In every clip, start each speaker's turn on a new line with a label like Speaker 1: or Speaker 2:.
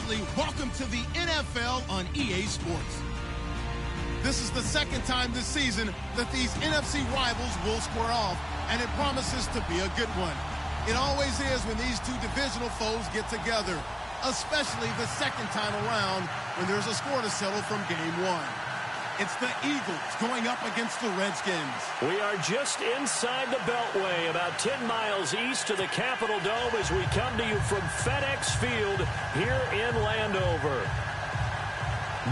Speaker 1: Family, welcome to the NFL on EA Sports. This is the second time this season that these NFC rivals will square off, and it promises to be a good one. It always is when these two divisional foes get together, especially the second time around when there's a score to settle from game one. It's the Eagles going up against the Redskins.
Speaker 2: We are just inside the Beltway, about 10 miles east of the Capitol Dome as we come to you from FedEx Field here in Landover.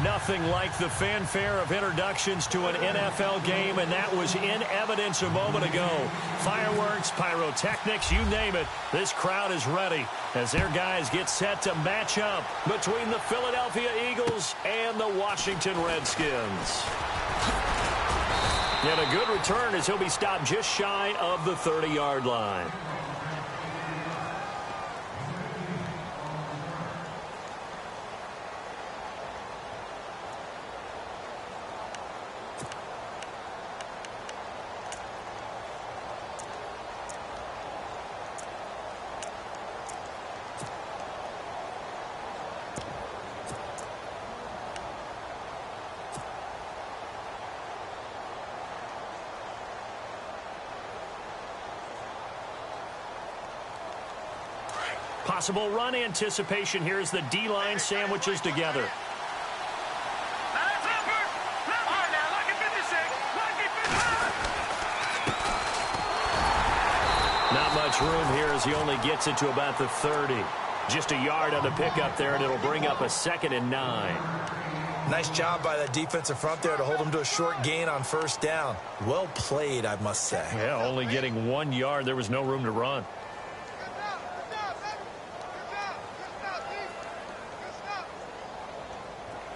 Speaker 2: Nothing like the fanfare of introductions to an NFL game, and that was in evidence a moment ago. Fireworks, pyrotechnics, you name it. This crowd is ready as their guys get set to match up between the Philadelphia Eagles and the Washington Redskins. And a good return as he'll be stopped just shy of the 30-yard line. Possible run anticipation here as the D-line sandwiches together. Not much room here as he only gets it to about the 30. Just a yard on the pickup there, and it'll bring up a 2nd and 9.
Speaker 3: Nice job by that defensive front there to hold him to a short gain on first down. Well played, I must say.
Speaker 2: Yeah, only getting 1 yard. There was no room to run.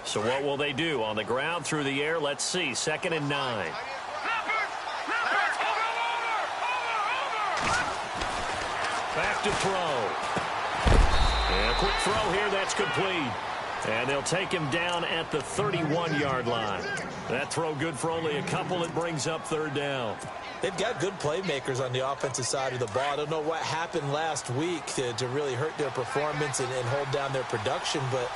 Speaker 2: So what will they do? On the ground, through the air, let's see. 2nd and 9. Back to throw. And a quick throw here, that's complete. And they'll take him down at the 31-yard line. That throw good for only a couple. It brings up 3rd down.
Speaker 3: They've got good playmakers on the offensive side of the ball. I don't know what happened last week to really hurt their performance and hold down their production, but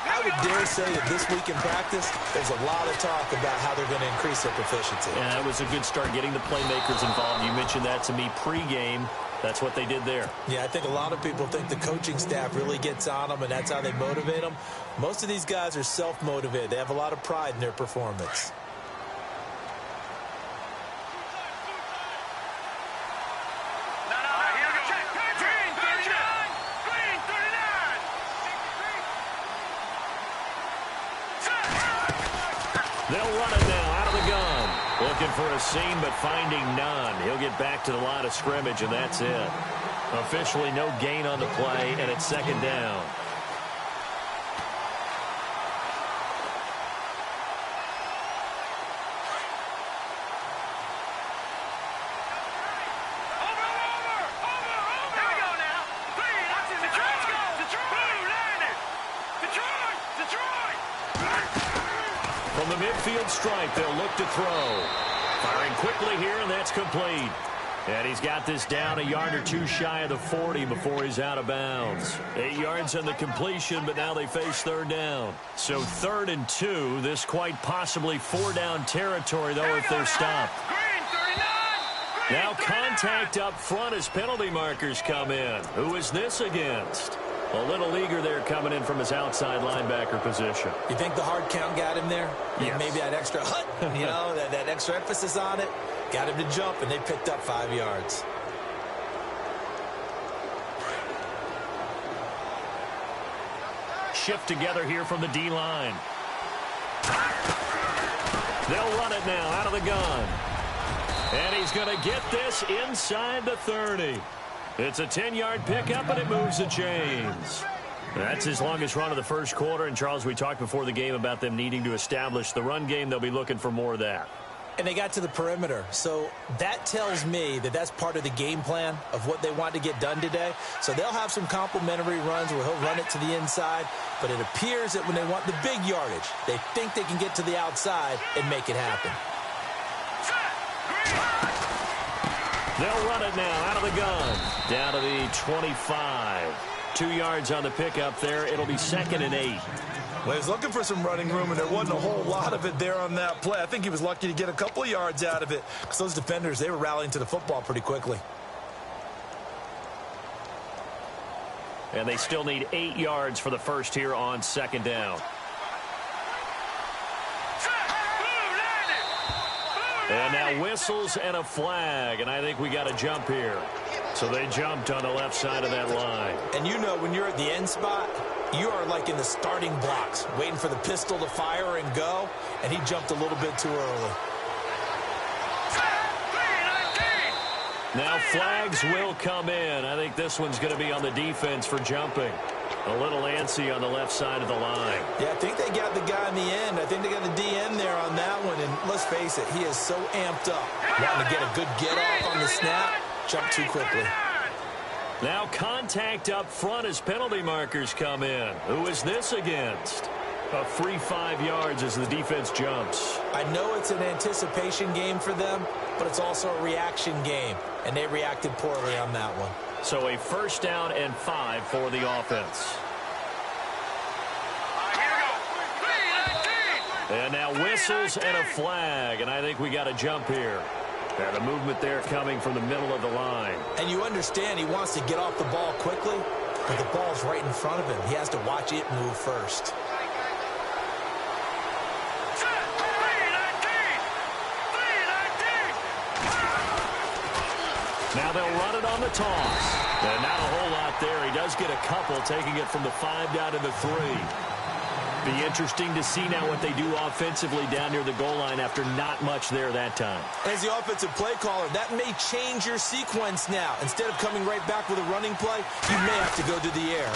Speaker 3: I would dare say that this week in practice, there's a lot of talk about how they're going to increase their proficiency.
Speaker 2: Yeah, that was a good start getting the playmakers involved. You mentioned that to me pregame. That's what they did there.
Speaker 3: Yeah, I think a lot of people think the coaching staff really gets on them, and that's how they motivate them. Most of these guys are self-motivated. They have a lot of pride in their performance.
Speaker 2: They'll run it now out of the gun. Looking for a seam, but finding none. He'll get back to the line of scrimmage, and that's it. Officially no gain on the play, and it's 2nd down. From the midfield stripe, they'll look to throw. Firing quickly here, and that's complete. And he's got this down a yard or two shy of the 40 before he's out of bounds. 8 yards on the completion, but now they face 3rd down. So 3rd and 2, this quite possibly 4-down territory, though, if they're stopped. Now contact up front as penalty markers come in. Who is this against? A little eager there coming in from his outside linebacker position.
Speaker 3: You think the hard count got him there?
Speaker 2: Yes.
Speaker 3: Maybe that extra hut, you know, that extra emphasis on it. Got him to jump, and they picked up 5 yards.
Speaker 2: Shift together here from the D-line. They'll run it now out of the gun. And he's going to get this inside the 30. It's a 10-yard pickup, and it moves the chains. That's his longest run of the first quarter. And, Charles, we talked before the game about them needing to establish the run game. They'll be looking for more of that.
Speaker 3: And they got to the perimeter. So that tells me that that's part of the game plan of what they want to get done today. So they'll have some complementary runs where he'll run it to the inside. But it appears that when they want the big yardage, they think they can get to the outside and make it happen.
Speaker 2: They'll run it now out of the gun. Down to the 25. 2 yards on the pickup there. It'll be 2nd and 8.
Speaker 3: Well, he was looking for some running room, and there wasn't a whole lot of it there on that play. I think he was lucky to get a couple of yards out of it because those defenders, they were rallying to the football pretty quickly.
Speaker 2: And they still need 8 yards for the first here on 2nd down. And now whistles and a flag, and I think we got a jump here. So they jumped on the left side of that line.
Speaker 3: And you know when you're at the end spot, you are like in the starting blocks, waiting for the pistol to fire and go, and he jumped a little bit too early.
Speaker 2: Now flags will come in. I think this one's going to be on the defense for jumping. A little antsy on the left side of the line.
Speaker 3: Yeah, I think they got the guy in the end. I think they got the DN there on that one. And let's face it, he is so amped up. Wanting to get a good get-off on the snap, jump too quickly.
Speaker 2: Now contact up front as penalty markers come in. Who is this against? A free 5 yards as the defense jumps.
Speaker 3: I know it's an anticipation game for them, but it's also a reaction game. And they reacted poorly on that one.
Speaker 2: So a 1st down and 5 for the offense. And now whistles and a flag, and I think we got a jump here. And a movement there coming from the middle of the line.
Speaker 3: And you understand he wants to get off the ball quickly, but the ball's right in front of him. He has to watch it move first.
Speaker 2: Now they'll run it on the toss. And not a whole lot there. He does get a couple, taking it from the 5 down to the 3. Be interesting to see now what they do offensively down near the goal line after not much there that time.
Speaker 3: As the offensive play caller, that may change your sequence now. Instead of coming right back with a running play, you may have to go to the air.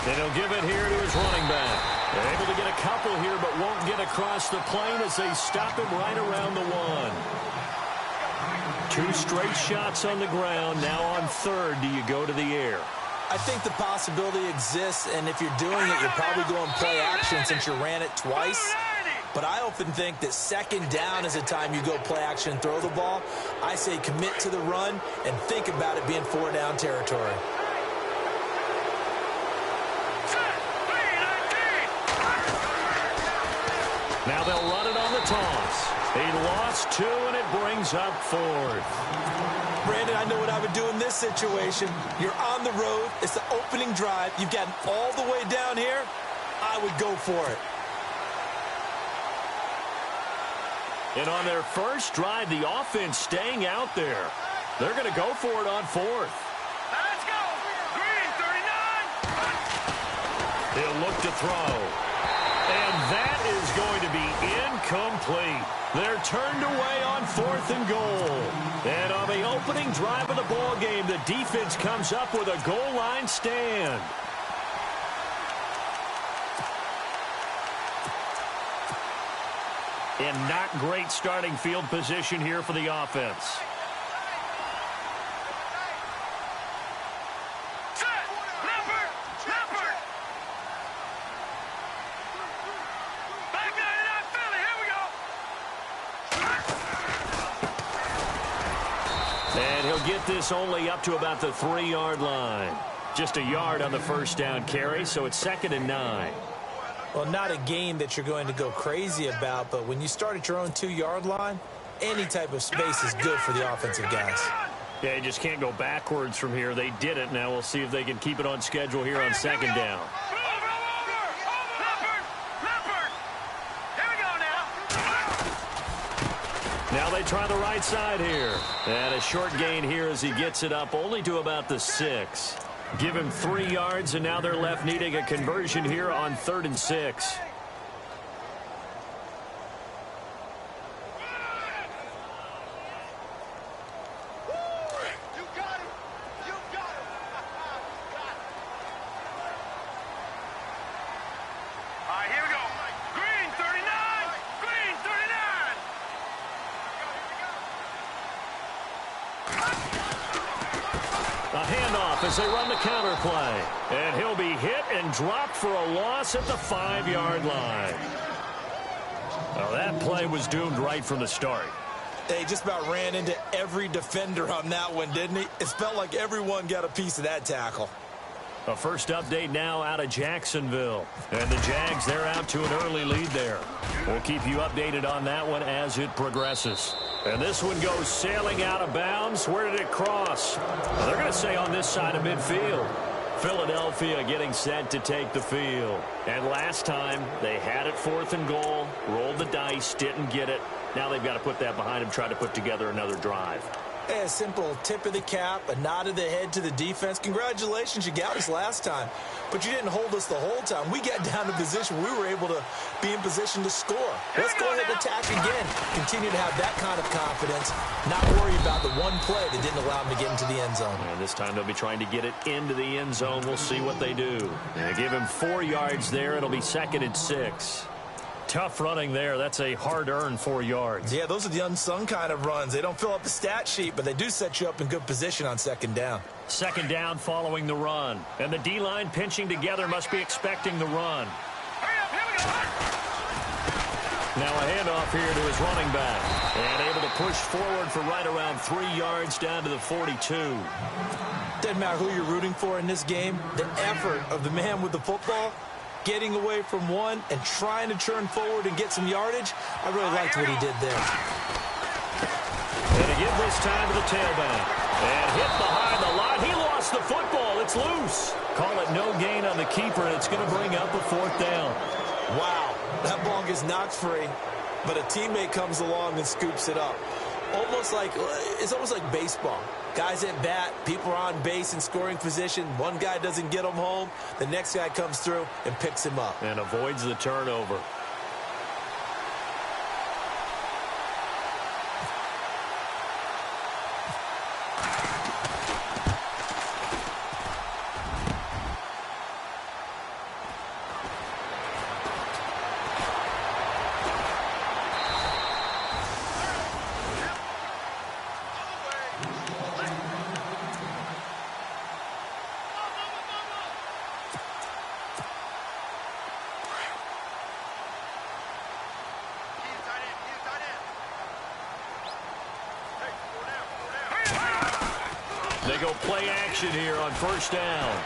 Speaker 2: And he'll give it here to his running back. They're able to get a couple here, but won't get across the plane as they stop him right around the 1. 2 straight shots on the ground. Now on 3rd, do you go to the air?
Speaker 3: I think the possibility exists, and if you're doing it, you're probably going play action since you ran it twice. But I often think that 2nd down is a time you go play action and throw the ball. I say commit to the run and think about it being 4 down territory.
Speaker 2: Now they'll run it on the toss. He lost 2, and it brings up 4th.
Speaker 3: Brandon, I know what I would do in this situation. You're on the road. It's the opening drive. You've gotten all the way down here. I would go for it.
Speaker 2: And on their first drive, the offense staying out there. They're going to go for it on 4th.
Speaker 4: Let's go. Green, 39.
Speaker 2: He'll look to throw. And that is going to be incomplete. They're turned away on 4th and goal. And on the opening drive of the ball game, the defense comes up with a goal line stand. And not great starting field position here for the offense. And he'll get this only up to about the 3-yard line. Just a yard on the 1st down carry, so it's 2nd and 9.
Speaker 3: Well, not a game that you're going to go crazy about, but when you start at your own 2-yard line, any type of space is good for the offensive guys.
Speaker 2: Yeah, you just can't go backwards from here. They did it. Now we'll see if they can keep it on schedule here on 2nd down. Now they try the right side here. And a short gain here as he gets it up only to about the 6. Give him 3 yards, and now they're left needing a conversion here on 3rd and 6. As they run the counter play. And he'll be hit and dropped for a loss at the 5-yard line. Well, that play was doomed right from the start.
Speaker 3: They just about ran into every defender on that one, didn't he? It felt like everyone got a piece of that tackle.
Speaker 2: A first update now out of Jacksonville. And the Jags, they're out to an early lead there. We'll keep you updated on that one as it progresses. And this one goes sailing out of bounds. Where did it cross? Well, they're going to say on this side of midfield. Philadelphia getting set to take the field. And last time, they had it 4th and goal, rolled the dice, didn't get it. Now they've got to put that behind them, try to put together another drive.
Speaker 3: A simple tip of the cap, a nod of the head to the defense. Congratulations, you got us last time, but you didn't hold us the whole time. We got down to position. We were able to be in position to score. Let's go ahead and attack again. Continue to have that kind of confidence, not worry about the one play that didn't allow them to get into the end zone.
Speaker 2: And this time they'll be trying to get it into the end zone. We'll see what they do. And give him 4 yards there. It'll be 2nd and 6. Tough running there. That's a hard-earned 4 yards.
Speaker 3: Yeah, those are the unsung kind of runs. They don't fill up the stat sheet, but they do set you up in good position on 2nd down.
Speaker 2: 2nd down following the run. And the D-line pinching together must be expecting the run. Now a handoff here to his running back. And able to push forward for right around 3 yards down to the 42.
Speaker 3: Doesn't matter who you're rooting for in this game. The effort of the man with the football, getting away from one and trying to turn forward and get some yardage. I really liked what he did there.
Speaker 2: And to give this time to the tailback. And hit behind the line. He lost the football. It's loose. Call it no gain on the keeper, and it's going to bring up a 4th down.
Speaker 3: Wow, that ball gets knocked free, but a teammate comes along and scoops it up. It's almost like baseball. Guys at bat, people are on base in scoring position. One guy doesn't get him home. The next guy comes through and picks him up.
Speaker 2: And avoids the turnover. They go play action here on 1st down.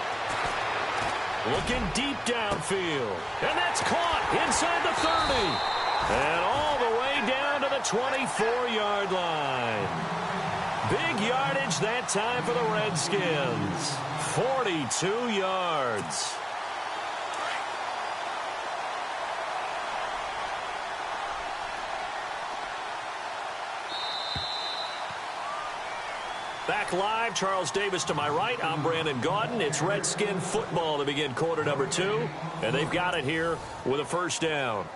Speaker 2: Looking deep downfield. And that's caught inside the 30. And all the way down to the 24-yard line. Big yardage that time for the Redskins. 42 yards. Back live, Charles Davis to my right. I'm Brandon Gaudin. It's Redskin football to begin quarter number 2. And they've got it here with a 1st down.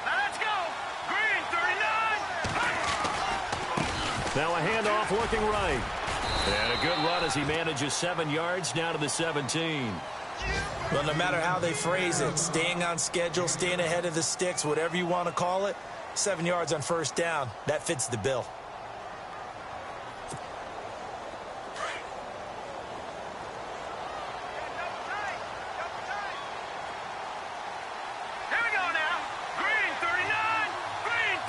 Speaker 4: Let's go. Green, 39.
Speaker 2: Now a handoff looking right. And a good run as he manages 7 yards down to the 17.
Speaker 3: Well, no matter how they phrase it, staying on schedule, staying ahead of the sticks, whatever you want to call it, 7 yards on 1st down, that fits the bill.
Speaker 4: Here we go now. Green, 39. Green,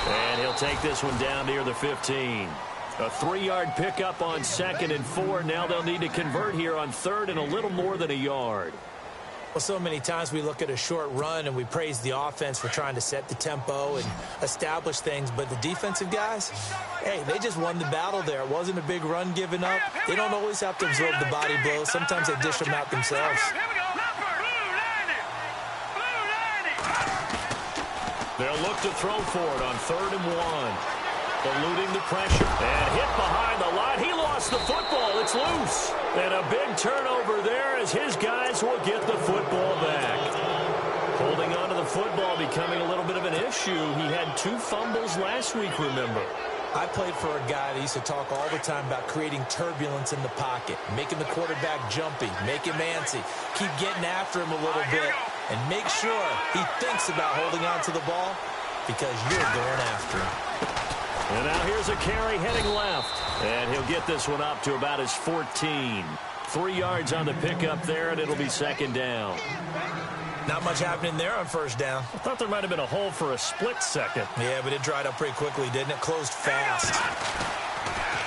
Speaker 4: 39.
Speaker 2: And he'll take this one down near the 15. A 3-yard pickup on 2nd and 4. Now they'll need to convert here on 3rd and a little more than a yard.
Speaker 3: Well, so many times we look at a short run and we praise the offense for trying to set the tempo and establish things, but the defensive guys, hey, they just won the battle there. It wasn't a big run given up. They don't always have to absorb the body blows. Sometimes they dish them out themselves.
Speaker 4: Here we go. Blue 90. Blue 90.
Speaker 2: They'll look to throw for it on 3rd and 1. Eluding the pressure. And hit behind the line. He lost the football. It's loose. And a big turnover there as his guys will get the football back. Holding on to the football becoming a little bit of an issue. He had 2 fumbles last week, remember.
Speaker 3: I played for a guy that used to talk all the time about creating turbulence in the pocket, making the quarterback jumpy, make him antsy, keep getting after him a little bit, and make sure he thinks about holding on to the ball because you're going after him.
Speaker 2: And now here's a carry heading left. And he'll get this one up to about his 14. 3 yards on the pickup there, and it'll be second down.
Speaker 3: Not much happening there on first down.
Speaker 2: I thought there might have been a hole for a split second.
Speaker 3: Yeah, but it dried up pretty quickly, didn't it? Closed fast.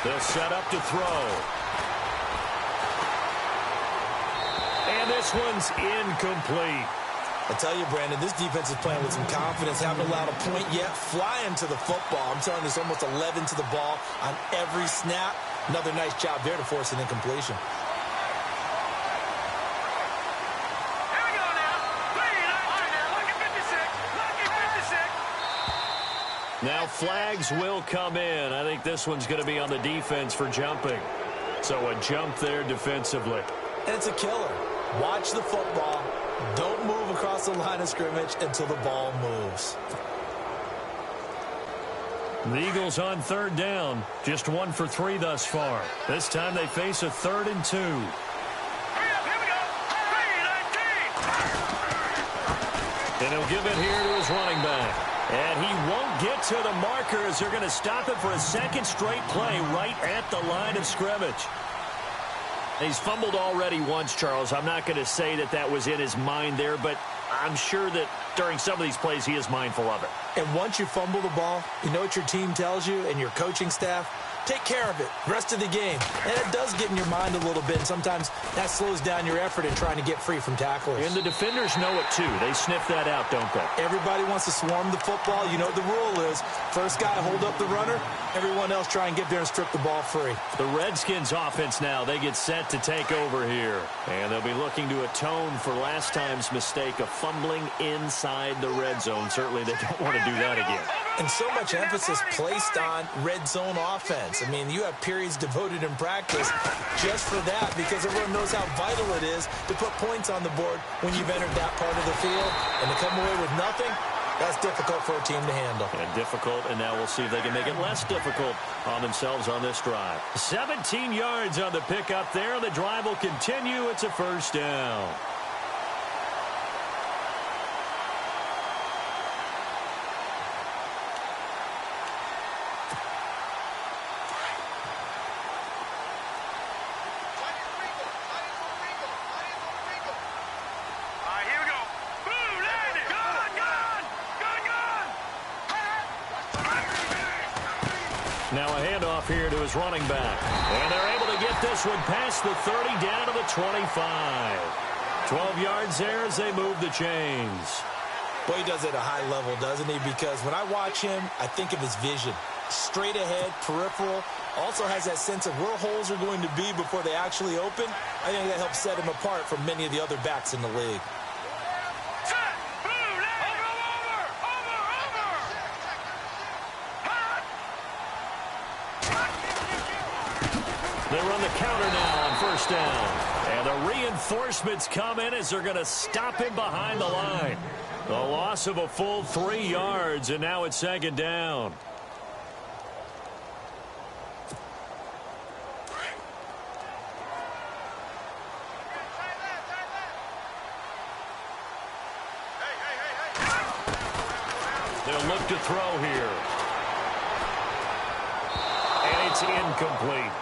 Speaker 2: They'll set up to throw. And this one's incomplete.
Speaker 3: I tell you, Brandon, this defense is playing with some confidence. Haven't allowed a point yet. Flying to the football. I'm telling you, it's almost 11 to the ball on every snap. Another nice job there to force an incompletion.
Speaker 2: Now flags will come in. I think this one's going to be on the defense for jumping. So a jump there defensively.
Speaker 3: And it's a killer. Watch the football. Don't move across the line of scrimmage until the ball moves.
Speaker 2: The Eagles on third down. Just 1 for 3 thus far. This time they face a 3rd and 2. And he'll give it here to his running back. And he won't get to the marker as they're going to stop it for a second straight play right at the line of scrimmage. He's fumbled already once, Charles. I'm not going to say that that was in his mind there, but I'm sure that during some of these plays he is mindful of it.
Speaker 3: And once you fumble the ball, you know what your team tells you and your coaching staff? Take care of it. Rest of the game. And it does get in your mind a little bit. And sometimes that slows down your effort in trying to get free from tacklers.
Speaker 2: And the defenders know it, too. They sniff that out, don't they?
Speaker 3: Everybody wants to swarm the football. You know what the rule is. First guy to hold up the runner, everyone else try and get there and strip the ball free.
Speaker 2: The Redskins offense now, they get set to take over here. And they'll be looking to atone for last time's mistake of fumbling inside the red zone. Certainly they don't want to do that again.
Speaker 3: And so much emphasis placed on red zone offense. I mean, you have periods devoted in practice just for that because everyone knows how vital it is to put points on the board when you've entered that part of the field. And to come away with nothing, that's difficult for a team to handle.
Speaker 2: And difficult, and now we'll see if they can make it less difficult on themselves on this drive. 17 yards on the pickup there. The drive will continue. It's a first down. Now a handoff here to his running back. And they're able to get this one past the 30 down to the 25. 12 yards there as they move the chains.
Speaker 3: Boy, he does it at a high level, doesn't he? Because when I watch him, I think of his vision. Straight ahead, peripheral. Also has that sense of where holes are going to be before they actually open. I think that helps set him apart from many of the other backs in the league.
Speaker 2: They run the counter now on first down. And the reinforcements come in as they're going to stop him behind the line. The loss of a full 3 yards, and now it's second down. They'll look to throw here. And it's incomplete.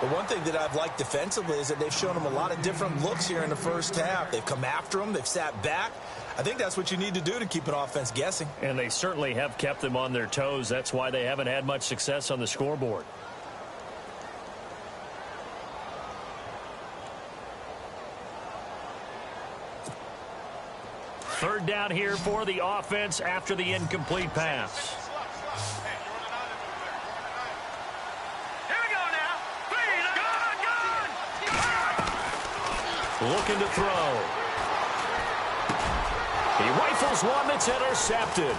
Speaker 3: The one thing that I've liked defensively is that they've shown him a lot of different looks here in the first half. They've come after him. They've sat back. I think that's what you need to do to keep an offense guessing.
Speaker 2: And they certainly have kept them on their toes. That's why they haven't had much success on the scoreboard. Third down here for the offense after the incomplete pass. Looking to throw. He rifles one that's intercepted.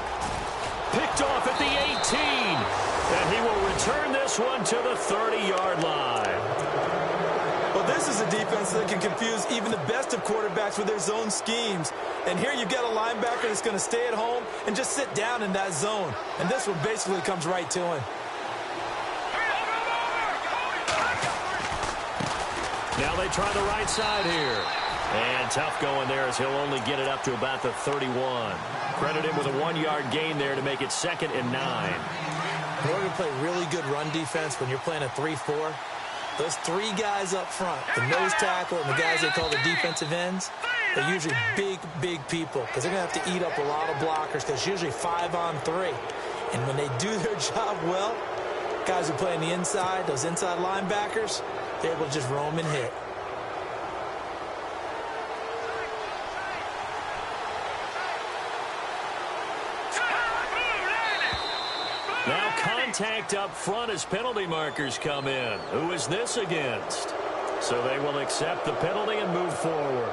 Speaker 2: Picked off at the 18. And he will return this one to the 30-yard line.
Speaker 3: Well, this is a defense that can confuse even the best of quarterbacks with their zone schemes. And here you've got a linebacker that's going to stay at home and just sit down in that zone. And this one basically comes right to him.
Speaker 2: Now they try the right side here. And tough going there as he'll only get it up to about the 31. Credit him with a 1-yard gain there to make it 2nd and 9.
Speaker 3: In order to play really good run defense when you're playing a 3-4, Those three guys up front, the nose tackle and the guys they call the defensive ends, they're usually big, big people because they're going to have to eat up a lot of blockers because it's usually 5-on-3. And when they do their job well, guys who play on the inside, those inside linebackers, they're able to just roam and hit.
Speaker 2: Now contact up front as penalty markers come in. Who is this against? So they will accept the penalty and move forward.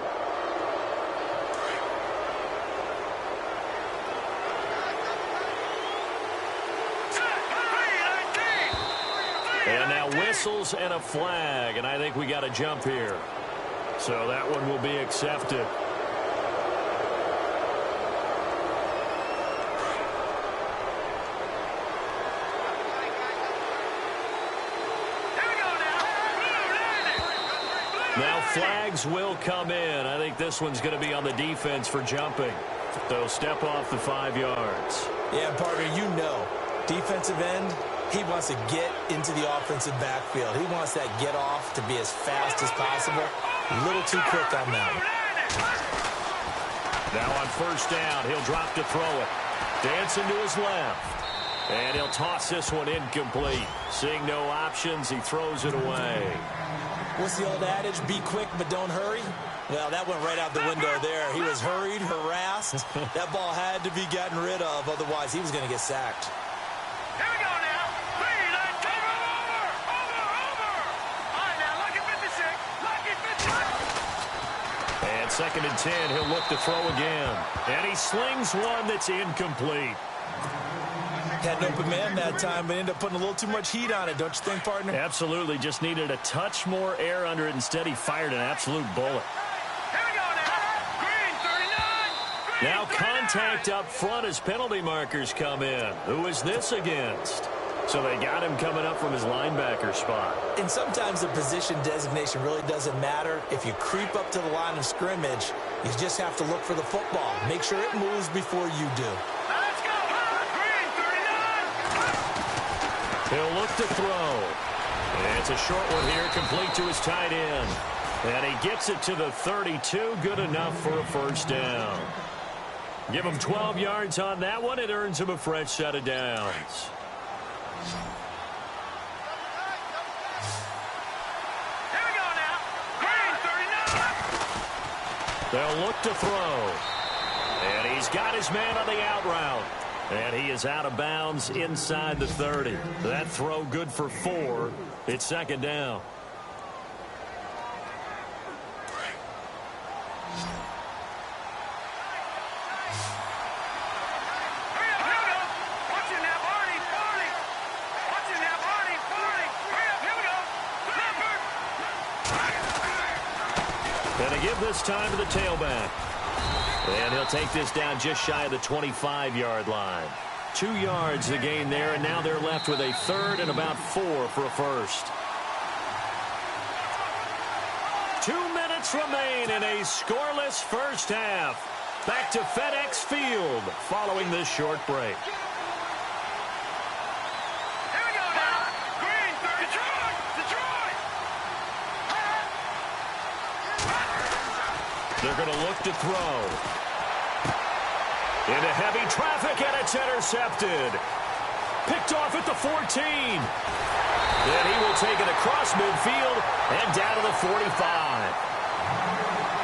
Speaker 2: And now whistles and a flag, and I think we got a jump here. So that one will be accepted. Now flags will come in. I think this one's going to be on the defense for jumping. They'll step off the 5 yards.
Speaker 3: Yeah, partner, you know, defensive end, he wants to get into the offensive backfield. He wants that get off to be as fast as possible. A little too quick on that one.
Speaker 2: Now on first down, he'll drop to throw it. Dancing to his left. And he'll toss this one incomplete. Seeing no options, he throws it away.
Speaker 3: What's the old adage? Be quick, but don't hurry. Well, that went right out the window there. He was hurried, harassed. That ball had to be gotten rid of. Otherwise, he was going to get sacked.
Speaker 4: Here we go now. Over. All right, now, lucky 56. Lucky 56.
Speaker 2: And 2nd and 10, he'll look to throw again. And he slings one that's incomplete.
Speaker 3: Had an open man that time, but ended up putting a little too much heat on it, don't you think, partner?
Speaker 2: Absolutely. Just needed a touch more air under it. Instead, he fired an absolute bullet.
Speaker 4: Here we go now. Green 39. Green
Speaker 2: Now
Speaker 4: 39.
Speaker 2: contact up front as penalty markers come in. Who is this against? So they got him coming up from his linebacker spot.
Speaker 3: And sometimes the position designation really doesn't matter. If you creep up to the line of scrimmage, you just have to look for the football. Make sure it moves before you do.
Speaker 4: Let's go. Green 39.
Speaker 2: He'll look to throw. And it's a short one here, complete to his tight end. And he gets it to the 32, good enough for a first down. Give him 12 yards on that one. It earns him a fresh set of downs.
Speaker 4: Here we go now. Green 39.
Speaker 2: They'll look to throw. And he's got his man on the out route. And he is out of bounds inside the 30. That throw good for 4. It's 2nd down. And they give this time to the tailback. And he'll take this down just shy of the 25-yard line. 2 yards the gain there, and now they're left with a 3rd and about 4 for a first. 2 minutes remain in a scoreless first half. Back to FedEx Field following this short break.
Speaker 4: Here we go now. Green 30. Detroit.
Speaker 2: They're going to look to throw. Into heavy traffic, and it's intercepted. Picked off at the 14. And he will take it across midfield and down to the 45.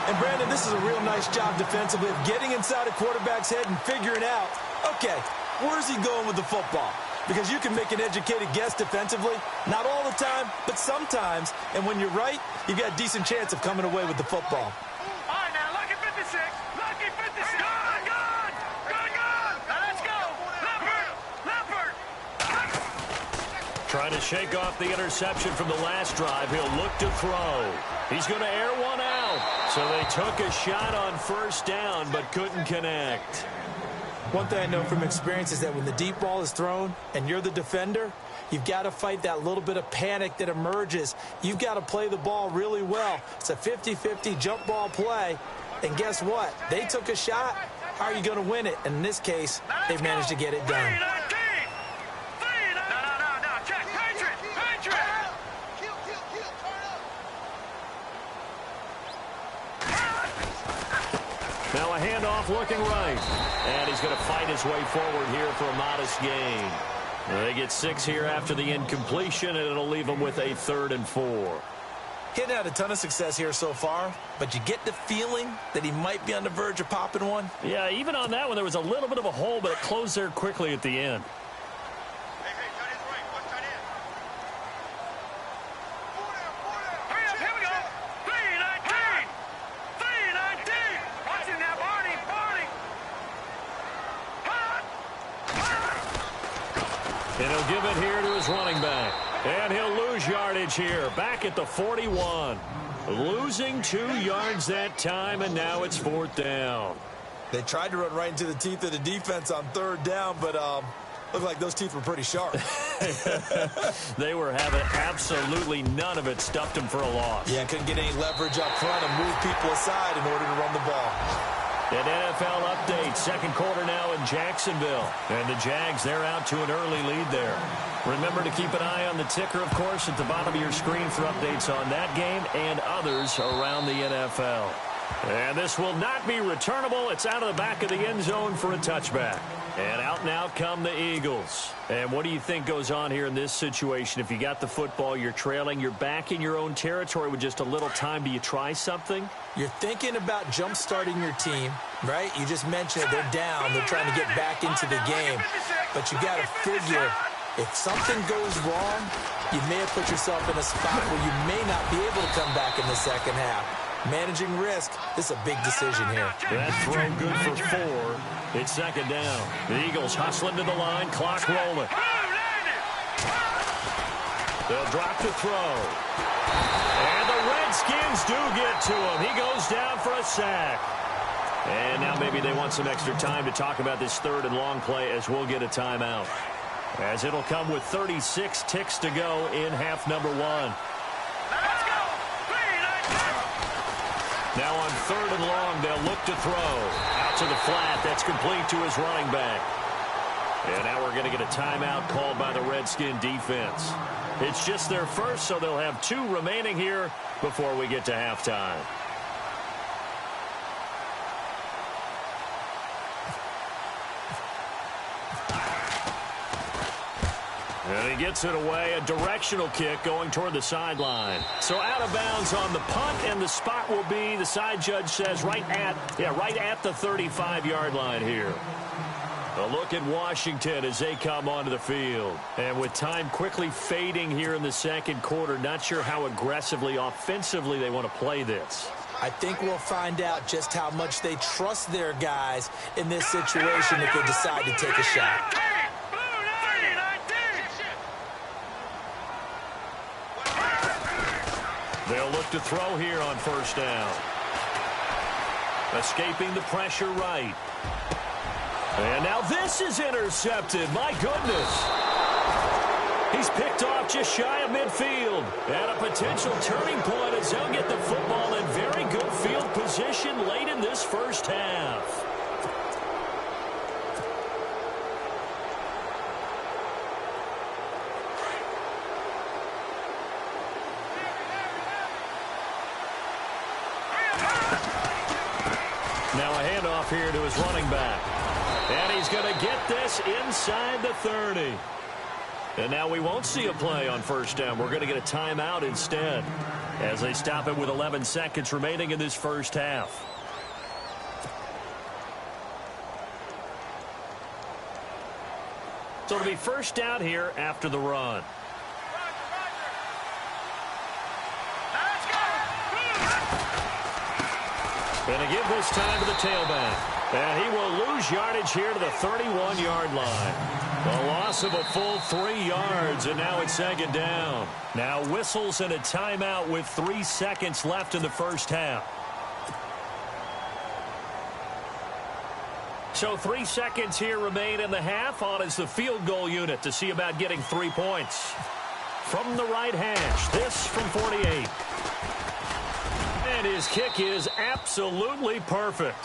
Speaker 3: And, Brandon, this is a real nice job defensively of getting inside a quarterback's head and figuring out, okay, where's he going with the football? Because you can make an educated guess defensively, not all the time, but sometimes. And when you're right, you've got a decent chance of coming away with the football.
Speaker 4: All right, now, lucky 56. Lucky 56. Good. Now, let's go. Leopard.
Speaker 2: Trying to shake off the interception from the last drive. He'll look to throw. He's going to air one out. So they took a shot on first down, but couldn't connect.
Speaker 3: One thing I know from experience is that when the deep ball is thrown and you're the defender, you've got to fight that little bit of panic that emerges. You've got to play the ball really well. It's a 50-50 jump ball play. And guess what? They took a shot. How are you going to win it? And in this case, they've managed to get it done.
Speaker 4: No. Check. Patriot.
Speaker 2: handoff looking right. And he's going to fight his way forward here for a modest gain. They get 6 here after the incompletion, and it'll leave them with a 3rd and 4.
Speaker 3: He hadn't had a ton of success here so far, but you get the feeling that he might be on the verge of popping one.
Speaker 2: Yeah, even on that one, there was a little bit of a hole, but it closed there quickly at the end. And he'll give it here to his running back. And he'll lose yardage here, back at the 41. Losing 2 yards that time, and now it's 4th down.
Speaker 3: They tried to run right into the teeth of the defense on 3rd down, but looked like those teeth were pretty sharp.
Speaker 2: They were having absolutely none of it, stuffed him for a loss.
Speaker 3: Yeah, couldn't get any leverage up front and move people aside in order to run the ball.
Speaker 2: An NFL update, 2nd quarter now in Jacksonville. And the Jags, they're out to an early lead there. Remember to keep an eye on the ticker, of course, at the bottom of your screen for updates on that game and others around the NFL. And this will not be returnable. It's out of the back of the end zone for a touchback. And out now come the Eagles. And what do you think goes on here in this situation? If you got the football, you're trailing, you're back in your own territory with just a little time. Do you try something?
Speaker 3: You're thinking about jump-starting your team, right? You just mentioned they're down. They're trying to get back into the game. But you got to figure, if something goes wrong, you may have put yourself in a spot where you may not be able to come back in the second half. Managing risk, this is a big decision here.
Speaker 2: That throw good for 4. It's 2nd down. The Eagles hustling to the line, clock rolling. They'll drop to throw. And the Redskins do get to him. He goes down for a sack. And now maybe they want some extra time to talk about this 3rd and long play as we'll get a timeout. As it'll come with 36 ticks to go in half number 1. Now on 3rd and long, they'll look to throw. Out to the flat. That's complete to his running back. And now we're going to get a timeout called by the Redskin defense. It's just their first, so they'll have 2 remaining here before we get to halftime. And he gets it away, a directional kick going toward the sideline. So out of bounds on the punt, and the spot will be, the side judge says, right at the 35-yard line here. A look at Washington as they come onto the field. And with time quickly fading here in the 2nd quarter, not sure how aggressively, offensively they want to play this.
Speaker 3: I think we'll find out just how much they trust their guys in this situation if they decide to take a shot.
Speaker 2: They'll look to throw here on 1st down. Escaping the pressure right. And now this is intercepted. My goodness. He's picked off just shy of midfield. And a potential turning point as they'll get the football in very good field position late in this first half. Now a handoff here to his running back. And he's going to get this inside the 30. And now we won't see a play on 1st down. We're going to get a timeout instead as they stop it with 11 seconds remaining in this first half. So it'll be 1st down here after the run. And to give this time to the tailback. And he will lose yardage here to the 31-yard line. A loss of a full 3 yards, and now it's 2nd down. Now whistles and a timeout with 3 seconds left in the first half. So 3 seconds here remain in the half. On is the field goal unit to see about getting 3 points. From the right hash, this from 48. And his kick is absolutely perfect.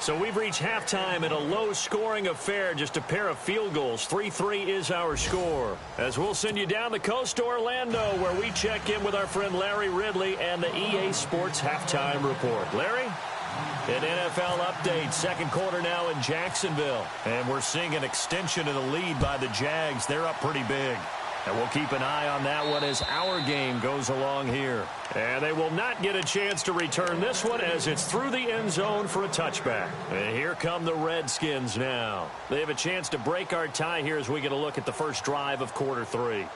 Speaker 2: So we've reached halftime in a low-scoring affair, just a pair of field goals. 3-3 is our score. As we'll send you down the coast to Orlando, where we check in with our friend Larry Ridley and the EA Sports Halftime Report. Larry? An NFL update, second quarter now in Jacksonville. And we're seeing an extension of the lead by the Jags. They're up pretty big. And we'll keep an eye on that one as our game goes along here. And they will not get a chance to return this one as it's through the end zone for a touchback. And here come the Redskins now. They have a chance to break our tie here as we get a look at the first drive of quarter 3.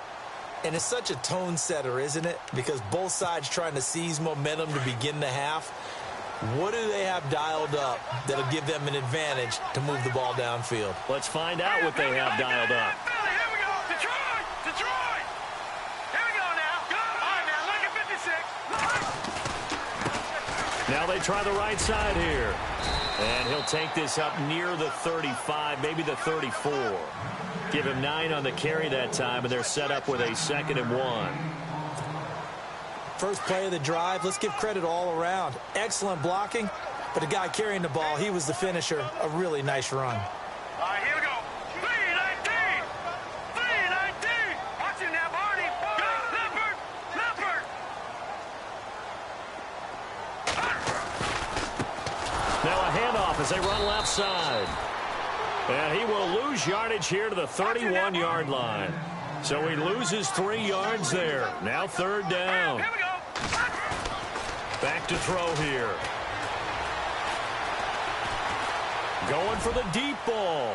Speaker 3: And it's such a tone setter, isn't it? Because both sides trying to seize momentum to begin the half. What do they have dialed up that'll give them an advantage to move the ball downfield?
Speaker 2: Let's find out what they have dialed up.
Speaker 4: Here we go. Detroit. Here we go now. All right, now, look at 56.
Speaker 2: Now they try the right side here. And he'll take this up near the 35, maybe the 34. Give him 9 on the carry that time, and they're set up with a 2nd and 1.
Speaker 3: First play of the drive, let's give credit all around. Excellent blocking, but the guy carrying the ball, he was the finisher. A really nice run.
Speaker 4: All right, here we go. 3-19. Watch him now, Barney. Leopard.
Speaker 2: Now a handoff as they run left side. And he will lose yardage here to the 31-yard line. So he loses 3 yards there. Now 3rd down.
Speaker 4: Here we go.
Speaker 2: Back to throw here. Going for the deep ball.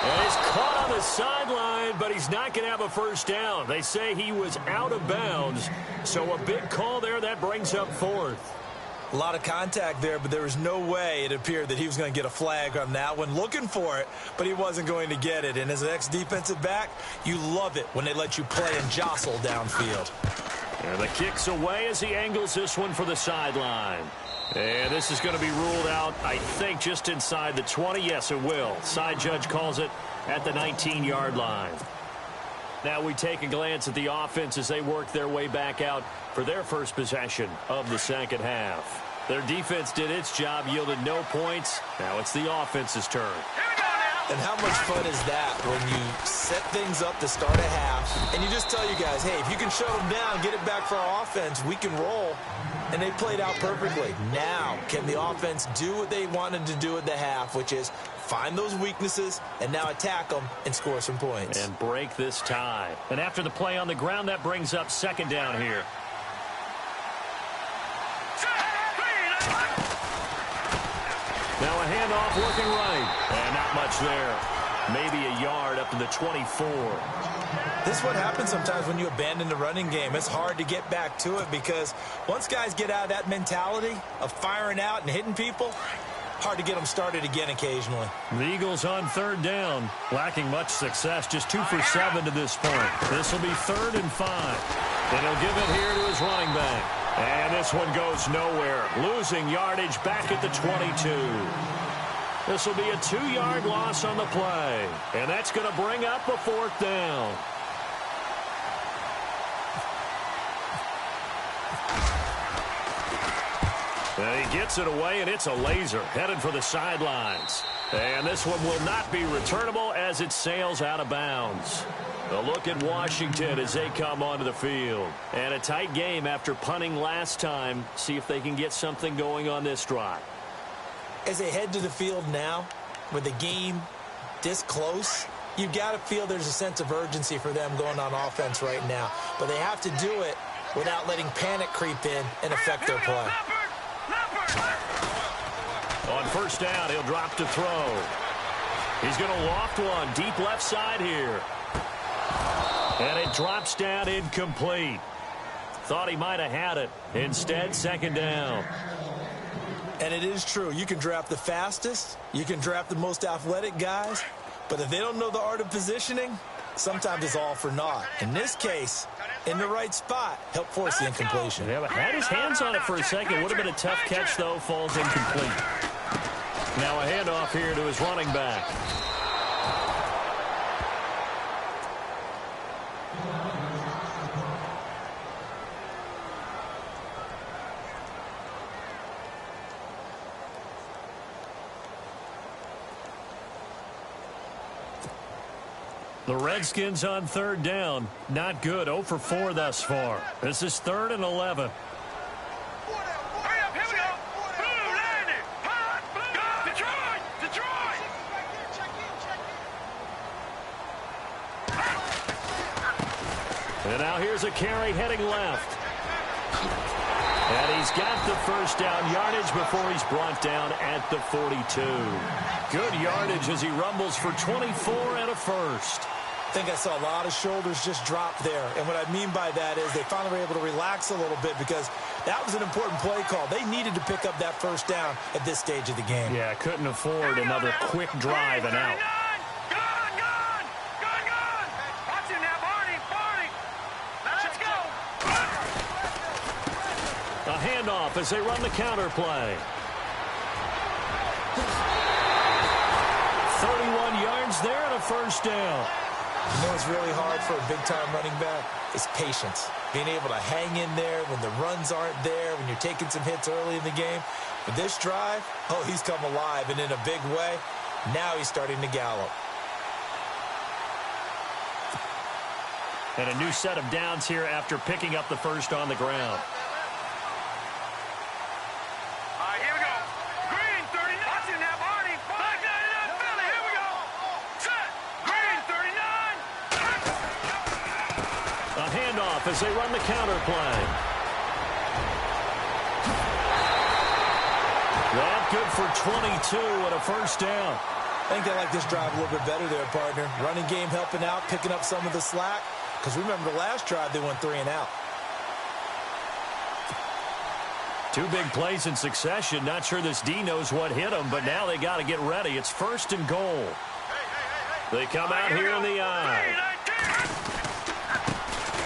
Speaker 2: And he's caught on the sideline, but he's not going to have a first down. They say he was out of bounds. So a big call there. That brings up 4th.
Speaker 3: A lot of contact there, but there was no way it appeared that he was going to get a flag on that one. Looking for it, but he wasn't going to get it. And as an ex-defensive back, you love it when they let you play and jostle downfield.
Speaker 2: And the kick's away as he angles this one for the sideline. And this is going to be ruled out, I think, just inside the 20. Yes, it will. Side judge calls it at the 19-yard line. Now we take a glance at the offense as they work their way back out for their first possession of the second half. Their defense did its job, yielded no points. Now it's the offense's turn.
Speaker 3: And how much fun is that when you set things up to start a half and you just tell you guys, hey, if you can shut them down, get it back for our offense, we can roll. And they played out perfectly. Now, can the offense do what they wanted to do at the half, which is find those weaknesses and now attack them and score some points.
Speaker 2: And break this tie. And after the play on the ground, that brings up 2nd down here. Now a handoff looking right. And not much there. Maybe a yard up to the 24.
Speaker 3: This is what happens sometimes when you abandon the running game. It's hard to get back to it because once guys get out of that mentality of firing out and hitting people, hard to get them started again occasionally.
Speaker 2: The Eagles on 3rd down, lacking much success, just 2 for 7 to this point. This will be 3rd and 5. And he'll give it here to his running back. And this one goes nowhere, losing yardage back at the 22. This will be a 2-yard loss on the play. And that's going to bring up a 4th down. And he gets it away, and it's a laser headed for the sidelines. And this one will not be returnable as it sails out of bounds. A look at Washington as they come onto the field. And a tight game after punting last time. See if they can get something going on this drive.
Speaker 3: As they head to the field now, with the game this close, you've got to feel there's a sense of urgency for them going on offense right now. But they have to do it without letting panic creep in and affect their play.
Speaker 2: On 1st down, he'll drop to throw. He's going to loft one deep left side here. And it drops down incomplete. Thought he might have had it. Instead, 2nd down.
Speaker 3: And it is true. You can draft the fastest. You can draft the most athletic guys. But if they don't know the art of positioning, sometimes it's all for naught. In this case, in the right spot, help force the incompletion.
Speaker 2: Yeah, but had his hands on it for a second. Would have been a tough catch, though. Falls incomplete. Now a handoff here to his running back. The Redskins on 3rd down. Not good. 0 for 4 thus far. This is 3rd and 11.
Speaker 4: Hurry up, here we go. Blue landing.
Speaker 2: And now here's a carry heading left. And he's got the first down yardage before he's brought down at the 42. Good yardage as he rumbles for 24 and a first.
Speaker 3: I think I saw a lot of shoulders just drop there. And what I mean by that is they finally were able to relax a little bit because that was an important play call. They needed to pick up that first down at this stage of the game.
Speaker 2: Yeah, couldn't afford another quick drive and out.
Speaker 4: Watch him now, Barney. Let's go.
Speaker 2: A handoff as they run the counter play. 31 yards there and a first down.
Speaker 3: You know what's really hard for a big-time running back? Is patience. Being able to hang in there when the runs aren't there, when you're taking some hits early in the game. But this drive, oh, he's come alive and in a big way. Now he's starting to gallop.
Speaker 2: And a new set of downs here after picking up the first on the ground.
Speaker 4: Here we go. Green, 39. Watch him now, Barney. Black 99, Philly. Here we go. Set. Green, 39.
Speaker 2: A handoff as they run the counter play. That good for 22 and a first down.
Speaker 3: I think they like this drive a little bit better there, partner. Running game helping out, picking up some of the slack. Because remember the last drive, they went 3 and out.
Speaker 2: Two big plays in succession. Not sure this D knows what hit them, but now they got to get ready. It's first and goal. They come out here in the eye.